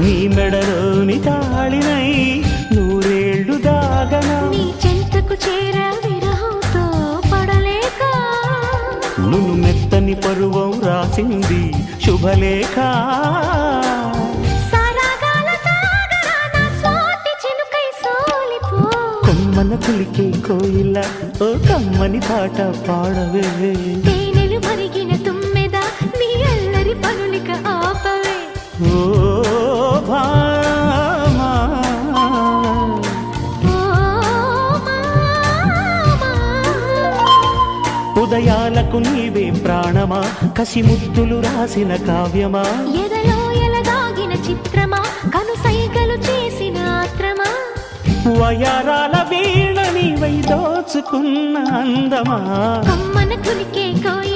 నీ మెడలోని తాళినై నూరేళ్లు దాగనా నీ చెంతకు చేర విరహంతో పడలేక నును మెత్తని పరువం రాసింది శుభలేఖ కొమ్మన కులికే కోయిల ఓ కమ్మని పాట పాడవే తేనెలు మరిగిన తుమ్మెద నీ అల్లరి పనులిక ఆపవే ఓ భామా ఓ మామా ఉదయాలకు నీవే ప్రాణమా కసి ముద్దులు రాసిన కావ్యమా ఎదలో ఎలదాగిన చిత్రమా కనుసైగలు చేసిన ఆత్రమా వయారాల వీణ నీవై దోచుకున్న అందమా కొమ్మన కులికే కోయిల